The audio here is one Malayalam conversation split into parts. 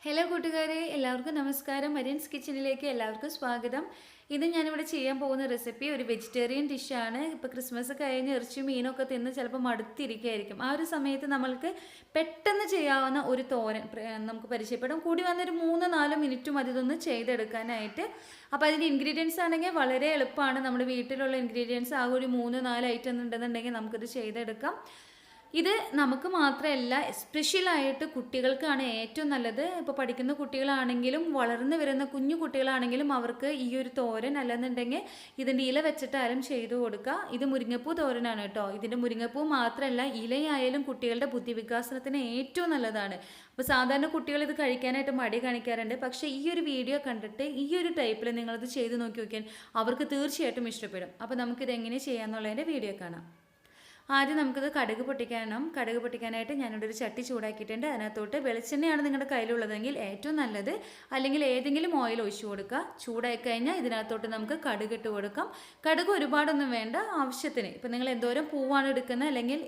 ഹലോ കൂട്ടുകാരെ, എല്ലാവർക്കും നമസ്കാരം. മരിയൻസ് കിച്ചണിലേക്ക് എല്ലാവർക്കും സ്വാഗതം. ഇന്ന് ഞാനിവിടെ ചെയ്യാൻ പോകുന്ന റെസിപ്പി ഒരു വെജിറ്റേറിയൻ ഡിഷാണ്. ഇപ്പോൾ ക്രിസ്മസ് കഴിഞ്ഞ് ഇറച്ചി മീനൊക്കെ തിന്ന് ചിലപ്പോൾ മടുത്തിരിക്കുകയായിരിക്കും. ആ ഒരു സമയത്ത് നമ്മൾക്ക് പെട്ടെന്ന് ചെയ്യാവുന്ന ഒരു തോരൻ നമുക്ക് പരിചയപ്പെടും. കൂടി വന്നൊരു 3-4 മിനിറ്റ് മതി ഇതൊന്ന് ചെയ്തെടുക്കാനായിട്ട്. അപ്പോൾ അതിൻ്റെ ഇൻഗ്രീഡിയൻസ് ആണെങ്കിൽ വളരെ എളുപ്പമാണ്. നമ്മുടെ വീട്ടിലുള്ള ഇൻഗ്രീഡിയൻസ് ആകെ ഒരു 3-4 ഐറ്റം ഉണ്ടെന്നുണ്ടെങ്കിൽ നമുക്കിത് ചെയ്തെടുക്കാം. ഇത് നമുക്ക് മാത്രമല്ല, സ്പെഷ്യലായിട്ട് കുട്ടികൾക്കാണ് ഏറ്റവും നല്ലത്. ഇപ്പോൾ പഠിക്കുന്ന കുട്ടികളാണെങ്കിലും വളർന്നു വരുന്ന കുഞ്ഞു കുട്ടികളാണെങ്കിലും അവർക്ക് ഈ ഒരു തോരൻ അല്ലെന്നുണ്ടെങ്കിൽ ഇതിൻ്റെ ഇല വെച്ചിട്ടായാലും ചെയ്തു കൊടുക്കുക. ഇത് മുരിങ്ങപ്പൂ തോരനാണ് കേട്ടോ. ഇതിൻ്റെ മുരിങ്ങപ്പൂ മാത്രമല്ല, ഇലയായാലും കുട്ടികളുടെ ബുദ്ധിവികാസത്തിന് ഏറ്റവും നല്ലതാണ്. അപ്പോൾ സാധാരണ കുട്ടികൾ ഇത് കഴിക്കാനായിട്ട് മടി കാണിക്കാറുണ്ട്. പക്ഷേ ഈ ഒരു വീഡിയോ കണ്ടിട്ട് ഈ ഒരു ടൈപ്പിൽ നിങ്ങളിത് ചെയ്ത് നോക്കിയാൽ അവർക്ക് തീർച്ചയായിട്ടും ഇഷ്ടപ്പെടും. അപ്പോൾ നമുക്കിത് എങ്ങനെ ചെയ്യാമെന്നുള്ളതിൻ്റെ വീഡിയോ കാണാം. ആദ്യം നമുക്കിത് കടുക് പൊട്ടിക്കാനായിട്ട് ഞാനിവിടെ ഒരു ചട്ടി ചൂടാക്കിയിട്ടുണ്ട്. അതിനകത്തോട്ട് വെളിച്ചെണ്ണയാണ് നിങ്ങളുടെ കയ്യിലുള്ളതെങ്കിൽ ഏറ്റവും നല്ലത്, അല്ലെങ്കിൽ ഏതെങ്കിലും ഓയിൽ ഒഴിച്ചു കൊടുക്കുക. ചൂടായി കഴിഞ്ഞാൽ ഇതിനകത്തോട്ട് നമുക്ക് കടുക് ഇട്ട് കൊടുക്കാം. കടുക് ഒരുപാടൊന്നും വേണ്ട, ആവശ്യത്തിന്. ഇപ്പം നിങ്ങൾ എന്തോരം പൂവാണ് എടുക്കുന്നത്, അല്ലെങ്കിൽ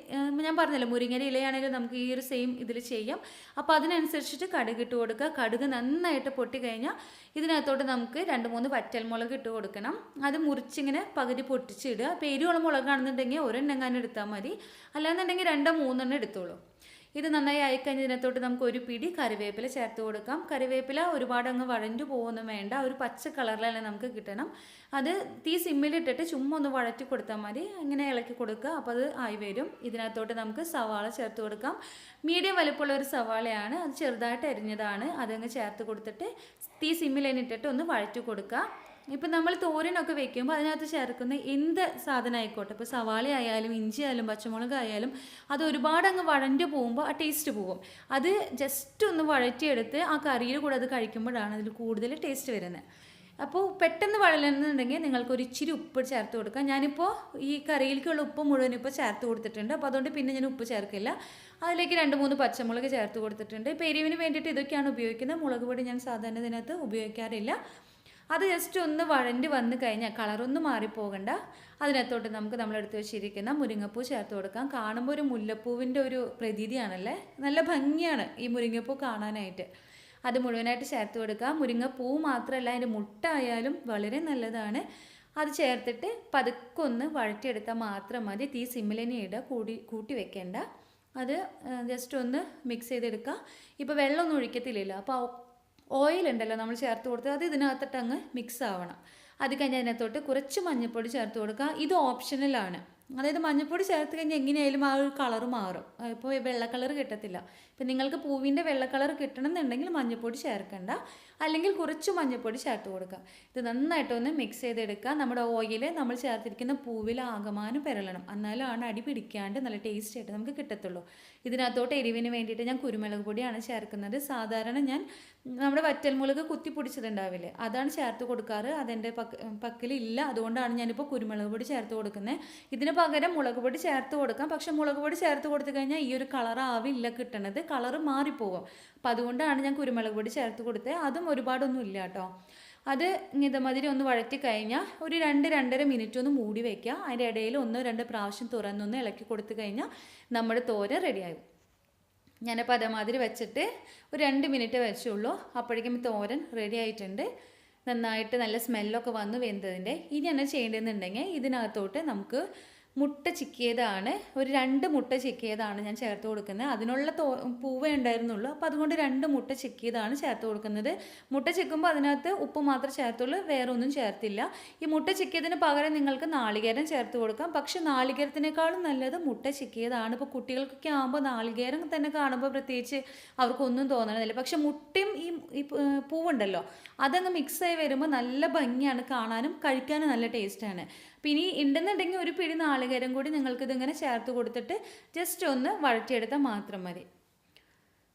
ഞാൻ പറഞ്ഞല്ലോ മുരിങ്ങയുടെ ഇലയാണെങ്കിലും നമുക്ക് ഈ ഒരു സെയിം ഇതിൽ ചെയ്യാം. അപ്പോൾ അതിനനുസരിച്ചിട്ട് കടുക് ഇട്ട് കൊടുക്കുക. കടുക് നന്നായിട്ട് പൊട്ടിക്കഴിഞ്ഞാൽ ഇതിനകത്തോട്ട് നമുക്ക് 2-3 വറ്റൽമുളക് ഇട്ട് കൊടുക്കണം. അത് മുറിച്ചിങ്ങനെ പകുതി പൊട്ടിച്ചിടുക. അപ്പോൾ എരിവുള്ള മുളകാണെന്നുണ്ടെങ്കിൽ ഒരെണ്ണം എടുത്താൽ മതി, അല്ലാന്നുണ്ടെങ്കിൽ 2-3 എടുത്തോളൂ. ഇത് നന്നായി ആയിക്കഴിഞ്ഞ് ഇതിനകത്തോട്ട് നമുക്ക് ഒരു പിടി കറിവേപ്പില ചേർത്ത് കൊടുക്കാം. കറിവേപ്പില ഒരുപാട് അങ്ങ് വഴഞ്ഞു പോകുന്നു വേണ്ട, ഒരു പച്ച കളറിലല്ലേ നമുക്ക് കിട്ടണം. അത് തീ സിമ്മിലിട്ടിട്ട് ചുമ്മാ ഒന്ന് വഴറ്റി കൊടുത്താൽ മതി. ഇങ്ങനെ ഇളക്കി കൊടുക്കുക. അപ്പോൾ അത് ആയി വരും. ഇതിനകത്തോട്ട് നമുക്ക് സവാള ചേർത്ത് കൊടുക്കാം. മീഡിയം വലുപ്പമുള്ള ഒരു സവാളയാണ്, അത് ചെറുതായിട്ട് അരിഞ്ഞതാണ്. അതങ്ങ് ചേർത്ത് കൊടുത്തിട്ട് തീ സിമ്മിലിട്ടിട്ട് ഒന്ന് വഴറ്റി കൊടുക്കുക. ഇപ്പം നമ്മൾ തോരനൊക്കെ വെക്കുമ്പോൾ അതിനകത്ത് ചേർക്കുന്ന എന്ത് സാധനം ആയിക്കോട്ടെ, ഇപ്പോൾ സവാള ആയാലും ഇഞ്ചി ആയാലും പച്ചമുളക് ആയാലും അത് ഒരുപാട് അങ്ങ് വഴഞ്ഞു പോകുമ്പോൾ ആ ടേസ്റ്റ് പോകും. അത് ജസ്റ്റ് ഒന്ന് വഴറ്റിയെടുത്ത് ആ കറിയിൽ കൂടെ അത് കഴിക്കുമ്പോഴാണ് അതിൽ കൂടുതൽ ടേസ്റ്റ് വരുന്നത്. അപ്പോൾ പെട്ടെന്ന് വഴലുന്നുണ്ടെങ്കിൽ നിങ്ങൾക്കൊരു ഇച്ചിരി ഉപ്പ് ചേർത്ത് കൊടുക്കാം. ഞാനിപ്പോൾ ഈ കറിയിലേക്കുള്ള ഉപ്പ് മുഴുവൻ ഇപ്പോൾ ചേർത്ത് കൊടുത്തിട്ടുണ്ട്. അപ്പോൾ അതുകൊണ്ട് പിന്നെ ഞാൻ ഉപ്പ് ചേർക്കില്ല. അതിലേക്ക് 2-3 പച്ചമുളക് ചേർത്ത് കൊടുത്തിട്ടുണ്ട്. ഇപ്പോൾ എരിവിന് വേണ്ടിയിട്ട് ഇതൊക്കെയാണ് ഉപയോഗിക്കുന്നത്. മുളക് പൊടി ഞാൻ സാധാരണ ഇതിനകത്ത് ഉപയോഗിക്കാറില്ല. അത് ജസ്റ്റ് ഒന്ന് വഴണ്ടി വന്നു കഴിഞ്ഞാൽ കളറൊന്നും മാറിപ്പോകണ്ട. അതിനകത്തോട്ട് നമുക്ക് നമ്മളെടുത്ത് വെച്ചിരിക്കുന്ന മുരിങ്ങപ്പൂ ചേർത്ത് കൊടുക്കാം. കാണുമ്പോൾ ഒരു മുല്ലപ്പൂവിൻ്റെ ഒരു പ്രതീതിയാണല്ലേ, നല്ല ഭംഗിയാണ് ഈ മുരിങ്ങപ്പൂ കാണാനായിട്ട്. അത് മുഴുവനായിട്ട് ചേർത്ത് കൊടുക്കുക. മുരിങ്ങപ്പൂ മാത്രമല്ല, അതിൻ്റെ മുട്ട ആയാലും വളരെ നല്ലതാണ്. അത് ചേർത്തിട്ട് പതുക്കെ ഒന്ന് വഴറ്റിയെടുത്താൽ മാത്രം മതി. തീ സിമ്മിലിനെ ഇടുക, കൂട്ടി വെക്കേണ്ട. അത് ജസ്റ്റ് ഒന്ന് മിക്സ് ചെയ്തെടുക്കുക. ഇപ്പോൾ വെള്ളമൊന്നും ഒഴിക്കത്തില്ലല്ലോ, അപ്പോൾ ഓയിൽ ഉണ്ടല്ലോ നമ്മൾ ചേർത്ത് കൊടുത്തത്, അത് ഇതിനകത്തിട്ട് അങ്ങ് മിക്സ് ആവണം. അത് കഴിഞ്ഞ് അതിനകത്തോട്ട് കുറച്ച് മഞ്ഞൾപ്പൊടി ചേർത്ത് കൊടുക്കുക. ഇത് ഓപ്ഷണലാണ്. അതായത് മഞ്ഞൾപ്പൊടി ചേർത്ത് കഴിഞ്ഞാൽ എങ്ങനെയായാലും ആ ഒരു കളറ് മാറും. ഇപ്പോൾ വെള്ള കളർ കിട്ടത്തില്ല. ഇപ്പം നിങ്ങൾക്ക് പൂവിൻ്റെ വെള്ള കളർ കിട്ടണമെന്നുണ്ടെങ്കിൽ മഞ്ഞൾപ്പൊടി ചേർക്കണ്ട, അല്ലെങ്കിൽ കുറച്ച് മഞ്ഞൾപ്പൊടി ചേർത്ത് കൊടുക്കുക. ഇത് നന്നായിട്ടൊന്ന് മിക്സ് ചെയ്തെടുക്കുക. നമ്മുടെ ഓയിൽ നമ്മൾ ചേർത്തിരിക്കുന്ന പൂവിൽ ആകമാനം പെരളണം, എന്നാലാണ് അടി പിടിക്കാണ്ട് നല്ല ടേസ്റ്റ് ആയിട്ട് നമുക്ക് കിട്ടത്തുള്ളൂ. ഇതിനകത്തോട്ട് എരിവിന് വേണ്ടിയിട്ട് ഞാൻ കുരുമുളക് പൊടിയാണ് ചേർക്കുന്നത്. സാധാരണ ഞാൻ നമ്മുടെ വറ്റൽമുളക് കുത്തി പൊടിച്ചിട്ടുണ്ടാവില്ലേ, അതാണ് ചേർത്ത് കൊടുക്കാറ്. അതെൻ്റെ പക്കലില്ല, അതുകൊണ്ടാണ് ഞാനിപ്പോൾ കുരുമുളക് പൊടി ചേർത്ത് കൊടുക്കുന്നത്. ഇതിന് പകരം മുളക് പൊടി ചേർത്ത് കൊടുക്കാം. പക്ഷെ മുളക് പൊടി ചേർത്ത് കൊടുത്തു കഴിഞ്ഞാൽ ഈ ഒരു കളറാവില്ല കിട്ടണത്, കളറ് മാറിപ്പോകും. അപ്പം അതുകൊണ്ടാണ് ഞാൻ കുരുമുളക് പൊടി ചേർത്ത് കൊടുത്തത്. അതും ഒരുപാടൊന്നും ഇല്ല കേട്ടോ. അത് ഇതമാതിരി ഒന്ന് വഴറ്റി കഴിഞ്ഞാൽ ഒരു 2-2.5 മിനിറ്റ് ഒന്ന് മൂടി വയ്ക്കുക. അതിൻ്റെ ഇടയിൽ 1-2 പ്രാവശ്യം തുറന്നൊന്ന് ഇളക്കി കൊടുത്തു കഴിഞ്ഞാൽ നമ്മുടെ തോരൻ റെഡിയാകും. ഞാനിപ്പോൾ അതേമാതിരി വെച്ചിട്ട് ഒരു 2 മിനിറ്റ് വെച്ചുള്ളൂ. അപ്പോഴേക്കും തോരൻ റെഡി ആയിട്ടുണ്ട്. നന്നായിട്ട് നല്ല സ്മെല്ലൊക്കെ വന്ന് വെന്തതിൻ്റെ. ഇനി എന്നാ ചെയ്യേണ്ടതെന്നുണ്ടെങ്കിൽ ഇതിനകത്തോട്ട് നമുക്ക് മുട്ട ചിക്കിയതാണ്, ഒരു 2 മുട്ട ചിക്കിയതാണ് ഞാൻ ചേർത്ത് കൊടുക്കുന്നത്. അതിനുള്ള പൂവേ ഉണ്ടായിരുന്നുള്ളൂ. അപ്പോൾ അതുകൊണ്ട് 2 മുട്ട ചിക്കിയതാണ് ചേർത്ത് കൊടുക്കുന്നത്. മുട്ട ചിക്കുമ്പോൾ അതിനകത്ത് ഉപ്പ് മാത്രമേ ചേർത്തുള്ളൂ, വേറെ ഒന്നും ചേർത്തില്ല. ഈ മുട്ട ചിക്കിയതിന് പകരം നിങ്ങൾക്ക് നാളികേരം ചേർത്ത് കൊടുക്കാം. പക്ഷെ നാളികേരത്തിനേക്കാളും നല്ലത് മുട്ട ചിക്കിയതാണ്. ഇപ്പോൾ കുട്ടികൾക്കൊക്കെ ആകുമ്പോൾ നാളികേരം തന്നെ കാണുമ്പോൾ പ്രത്യേകിച്ച് അവർക്കൊന്നും തോന്നണമെന്നില്ല. പക്ഷെ മുട്ടയും ഈ പൂവുണ്ടല്ലോ അതങ്ങ് മിക്സായി വരുമ്പോൾ നല്ല ഭംഗിയാണ് കാണാനും, കഴിക്കാനും നല്ല ടേസ്റ്റാണ്. അപ്പോൾ ഇനി ഉണ്ടെന്നുണ്ടെങ്കിൽ ഒരു പിടി നാളികേരം കൂടി നിങ്ങൾക്കിതിങ്ങനെ ചേർത്ത് കൊടുത്തിട്ട് ജസ്റ്റ് ഒന്ന് വഴറ്റിയെടുത്താൽ മാത്രം മതി.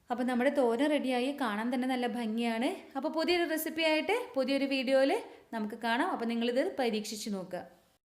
അപ്പോൾ നമ്മുടെ തോരൻ റെഡിയായി, കാണാൻ തന്നെ നല്ല ഭംഗിയാണ്. അപ്പോൾ പുതിയൊരു റെസിപ്പി ആയിട്ട് പുതിയൊരു വീഡിയോയിൽ നമുക്ക് കാണാം. അപ്പോൾ നിങ്ങളിത് പരീക്ഷിച്ച് നോക്കുക.